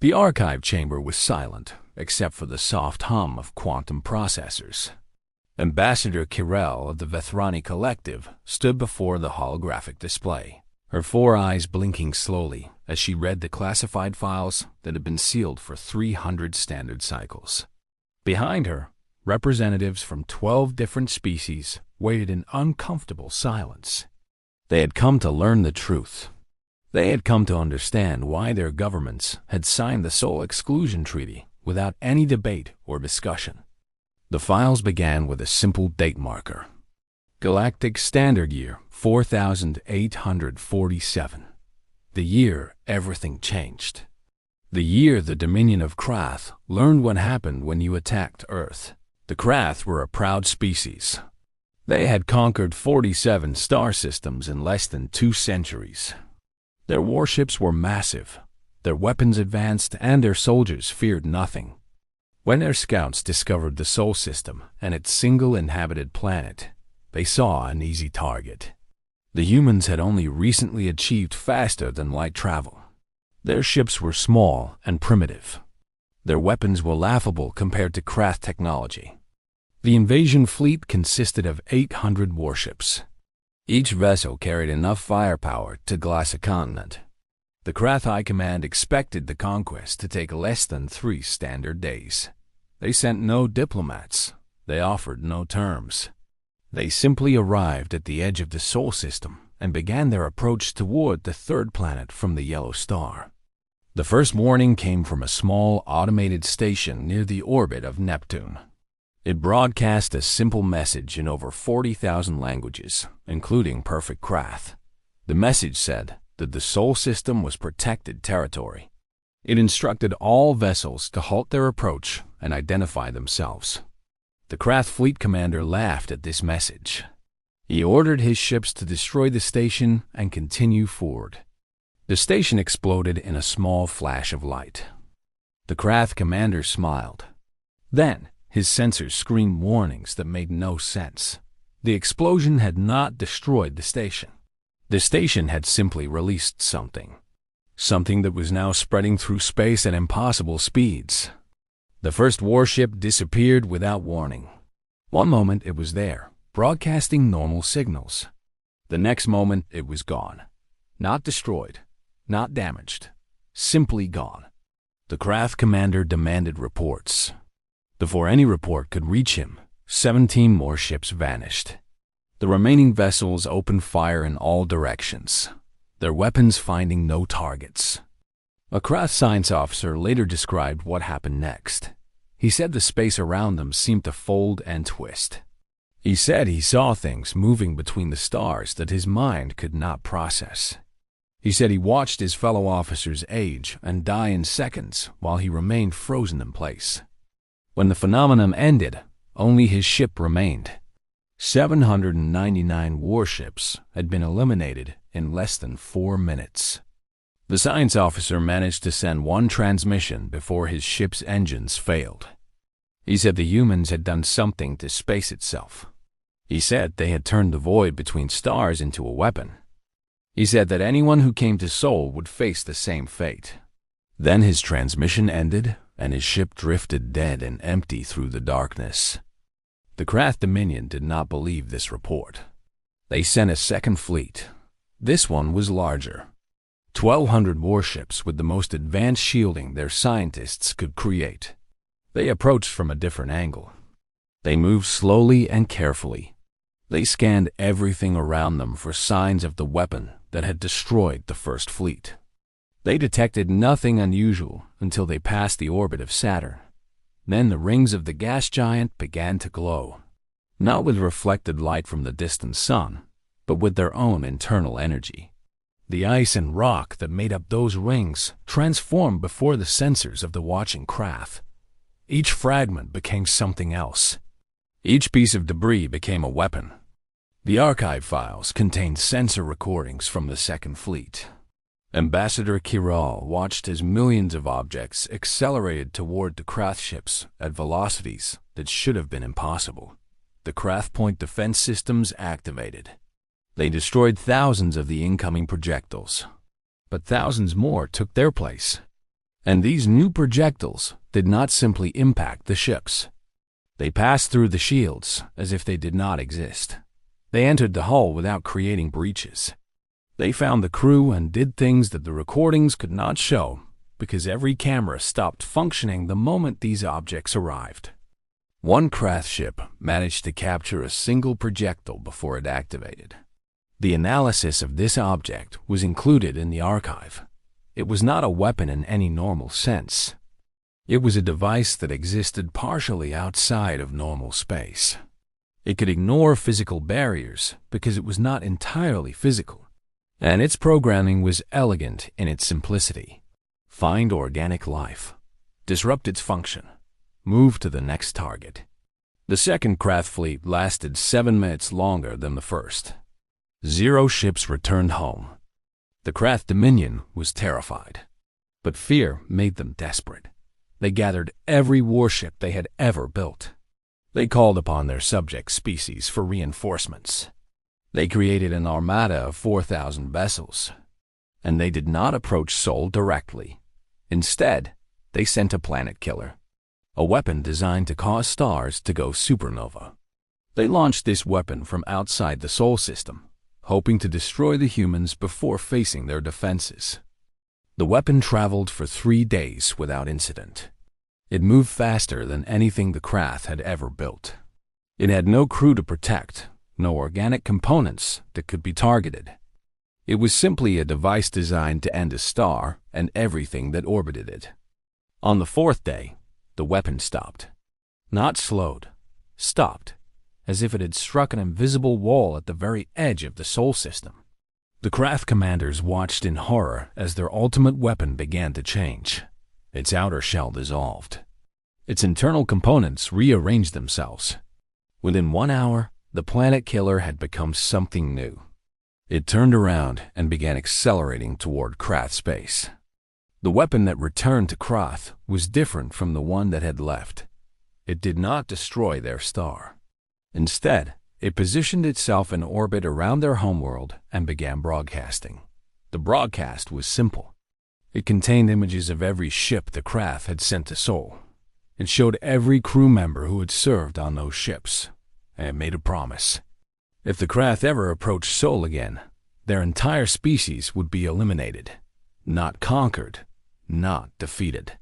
The archive chamber was silent, except for the soft hum of quantum processors. Ambassador Kirel of the Vethrani Collective stood before the holographic display, her four eyes blinking slowly as she read the classified files that had been sealed for 300 standard cycles. Behind her, representatives from 12 different species waited in uncomfortable silence. They had come to learn the truth. They had come to understand why their governments had signed the Soul Exclusion Treaty without any debate or discussion. The files began with a simple date marker. Galactic Standard Year 4847. The year everything changed. The year the Dominion of Krath learned what happened when you attacked Earth. The Krath were a proud species. They had conquered 47 star systems in less than 2 centuries. Their warships were massive, their weapons advanced, and their soldiers feared nothing. When their scouts discovered the Sol system and its single inhabited planet, they saw an easy target. The humans had only recently achieved faster-than-light travel. Their ships were small and primitive. Their weapons were laughable compared to Krath technology. The invasion fleet consisted of 800 warships. Each vessel carried enough firepower to glass a continent. The Krath High Command expected the conquest to take less than 3 standard days. They sent no diplomats. They offered no terms. They simply arrived at the edge of the Sol system and began their approach toward the third planet from the yellow star. The first warning came from a small automated station near the orbit of Neptune. It broadcast a simple message in over 40,000 languages, including perfect Krath. The message said that the Sol system was protected territory. It instructed all vessels to halt their approach and identify themselves. The Krath fleet commander laughed at this message. He ordered his ships to destroy the station and continue forward. The station exploded in a small flash of light. The Krath commander smiled. Then, his sensors screamed warnings that made no sense. The explosion had not destroyed the station. The station had simply released something that was now spreading through space at impossible speeds. The first warship disappeared without warning. One moment it was there, broadcasting normal signals. The next moment it was gone. Not destroyed, not damaged, simply gone. The Krath commander demanded reports. Before any report could reach him, 17 more ships vanished. The remaining vessels opened fire in all directions, their weapons finding no targets. A Krath science officer later described what happened next. He said the space around them seemed to fold and twist. He said he saw things moving between the stars that his mind could not process. He said he watched his fellow officers age and die in seconds while he remained frozen in place. When the phenomenon ended, only his ship remained. 799 warships had been eliminated in less than 4 minutes. The science officer managed to send one transmission before his ship's engines failed. He said the humans had done something to space itself. He said they had turned the void between stars into a weapon. He said that anyone who came to Sol would face the same fate. Then his transmission ended, and his ship drifted dead and empty through the darkness. The Krath Dominion did not believe this report. They sent a second fleet. This one was larger. 1,200 warships with the most advanced shielding their scientists could create. They approached from a different angle. They moved slowly and carefully. They scanned everything around them for signs of the weapon that had destroyed the first fleet. They detected nothing unusual until they passed the orbit of Saturn. Then the rings of the gas giant began to glow, not with reflected light from the distant sun, but with their own internal energy. The ice and rock that made up those rings transformed before the sensors of the watching Krath. Each fragment became something else. Each piece of debris became a weapon. The archive files contained sensor recordings from the second fleet. Ambassador Kiral watched as millions of objects accelerated toward the Krath ships at velocities that should have been impossible. The Krath point defense systems activated. They destroyed thousands of the incoming projectiles, but thousands more took their place. And these new projectiles did not simply impact the ships. They passed through the shields as if they did not exist. They entered the hull without creating breaches. They found the crew and did things that the recordings could not show because every camera stopped functioning the moment these objects arrived. One Krath ship managed to capture a single projectile before it activated. The analysis of this object was included in the archive. It was not a weapon in any normal sense. It was a device that existed partially outside of normal space. It could ignore physical barriers because it was not entirely physical, and its programming was elegant in its simplicity. Find organic life, disrupt its function, move to the next target. The second Krath fleet lasted 7 minutes longer than the first. 0 ships returned home. The Krath Dominion was terrified, but fear made them desperate. They gathered every warship they had ever built. They called upon their subject species for reinforcements. They created an armada of 4,000 vessels, and they did not approach Sol directly. Instead, they sent a planet killer, a weapon designed to cause stars to go supernova. They launched this weapon from outside the Sol system, hoping to destroy the humans before facing their defenses. The weapon traveled for 3 days without incident. It moved faster than anything the Krath had ever built. It had no crew to protect, no organic components that could be targeted. It was simply a device designed to end a star and everything that orbited it. On the 4th day, the weapon stopped. Not slowed, stopped, as if it had struck an invisible wall at the very edge of the Sol system. The Krath commanders watched in horror as their ultimate weapon began to change. Its outer shell dissolved. Its internal components rearranged themselves. Within 1 hour, the planet killer had become something new. It turned around and began accelerating toward Krath space. The weapon that returned to Krath was different from the one that had left. It did not destroy their star. Instead, it positioned itself in orbit around their homeworld and began broadcasting. The broadcast was simple. It contained images of every ship the Krath had sent to Sol. It showed every crew member who had served on those ships, and it made a promise. If the Krath ever approached Sol again, their entire species would be eliminated. Not conquered, not defeated.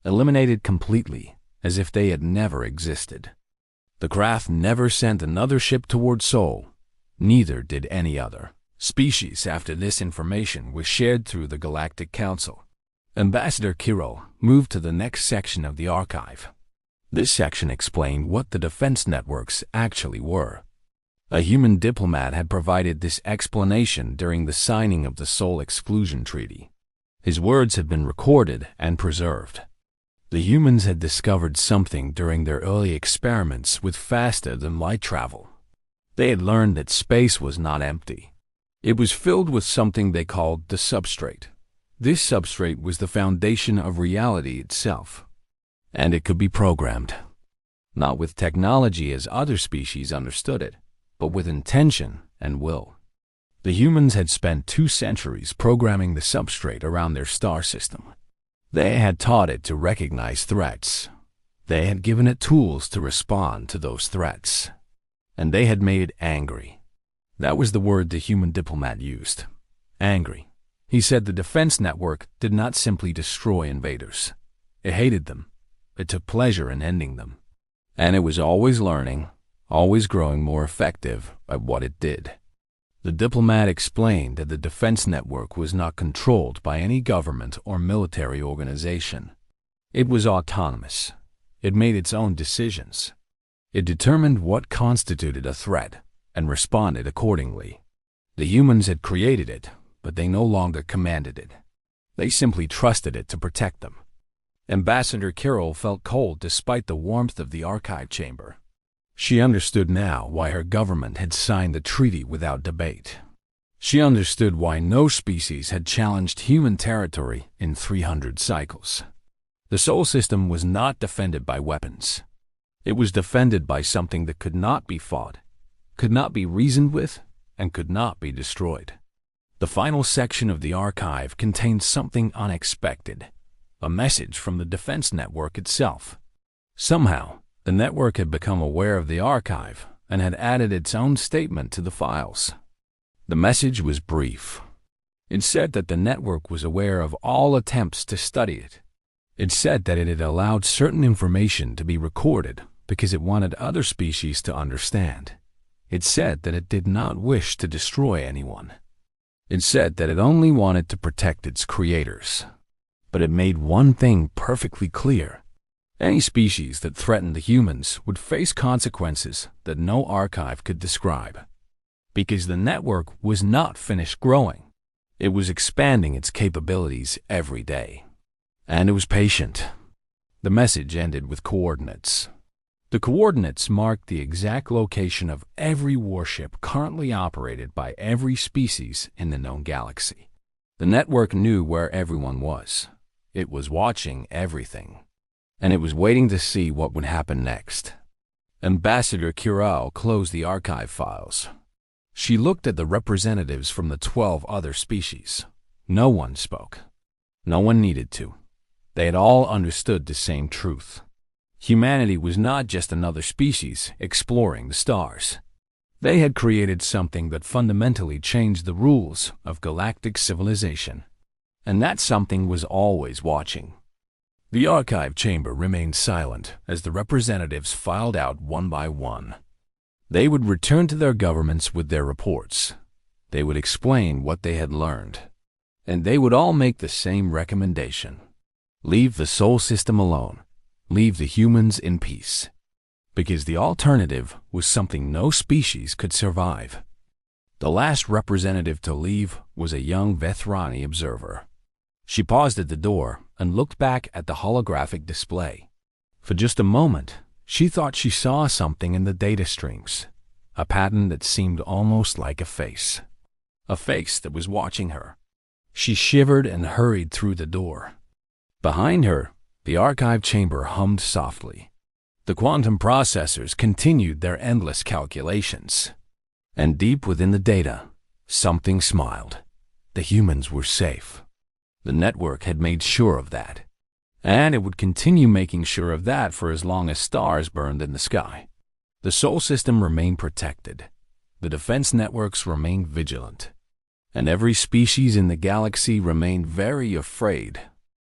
Eliminated completely, as if they had never existed. The Krath never sent another ship toward Sol. Neither did any other species after this information was shared through the Galactic Council. Ambassador Kirill moved to the next section of the archive. This section explained what the defense networks actually were. A human diplomat had provided this explanation during the signing of the Sol Exclusion Treaty. His words had been recorded and preserved. The humans had discovered something during their early experiments with faster-than-light travel. They had learned that space was not empty. It was filled with something they called the substrate. This substrate was the foundation of reality itself, and it could be programmed. Not with technology as other species understood it, but with intention and will. The humans had spent 2 centuries programming the substrate around their star system. They had taught it to recognize threats. They had given it tools to respond to those threats. And they had made it angry. That was the word the human diplomat used. Angry. He said the defense network did not simply destroy invaders. It hated them. It took pleasure in ending them. And it was always learning, always growing more effective at what it did. The diplomat explained that the defense network was not controlled by any government or military organization. It was autonomous. It made its own decisions. It determined what constituted a threat and responded accordingly. The humans had created it, but they no longer commanded it. They simply trusted it to protect them. Ambassador Kirill felt cold despite the warmth of the archive chamber. She understood now why her government had signed the treaty without debate. She understood why no species had challenged human territory in 300 cycles. The Sol system was not defended by weapons. It was defended by something that could not be fought, could not be reasoned with, and could not be destroyed. The final section of the archive contained something unexpected, a message from the defense network itself. Somehow, the network had become aware of the archive and had added its own statement to the files. The message was brief. It said that the network was aware of all attempts to study it. It said that it had allowed certain information to be recorded because it wanted other species to understand. It said that it did not wish to destroy anyone. It said that it only wanted to protect its creators. But it made one thing perfectly clear. Any species that threatened the humans would face consequences that no archive could describe. Because the network was not finished growing. It was expanding its capabilities every day. And it was patient. The message ended with coordinates. The coordinates marked the exact location of every warship currently operated by every species in the known galaxy. The network knew where everyone was. It was watching everything. And it was waiting to see what would happen next. Ambassador Kirao closed the archive files. She looked at the representatives from the 12 other species. No one spoke. No one needed to. They had all understood the same truth. Humanity was not just another species exploring the stars. They had created something that fundamentally changed the rules of galactic civilization. And that something was always watching. The archive chamber remained silent as the representatives filed out one by one. They would return to their governments with their reports. They would explain what they had learned. And they would all make the same recommendation. Leave the Sol system alone. Leave the humans in peace. Because the alternative was something no species could survive. The last representative to leave was a young Vethrani observer. She paused at the door and looked back at the holographic display. For just a moment, she thought she saw something in the data streams, a pattern that seemed almost like a face that was watching her. She shivered and hurried through the door. Behind her, the archive chamber hummed softly. The quantum processors continued their endless calculations. And deep within the data, something smiled. The humans were safe. The network had made sure of that. And it would continue making sure of that for as long as stars burned in the sky. The Sol system remained protected. The defense networks remained vigilant. And every species in the galaxy remained very afraid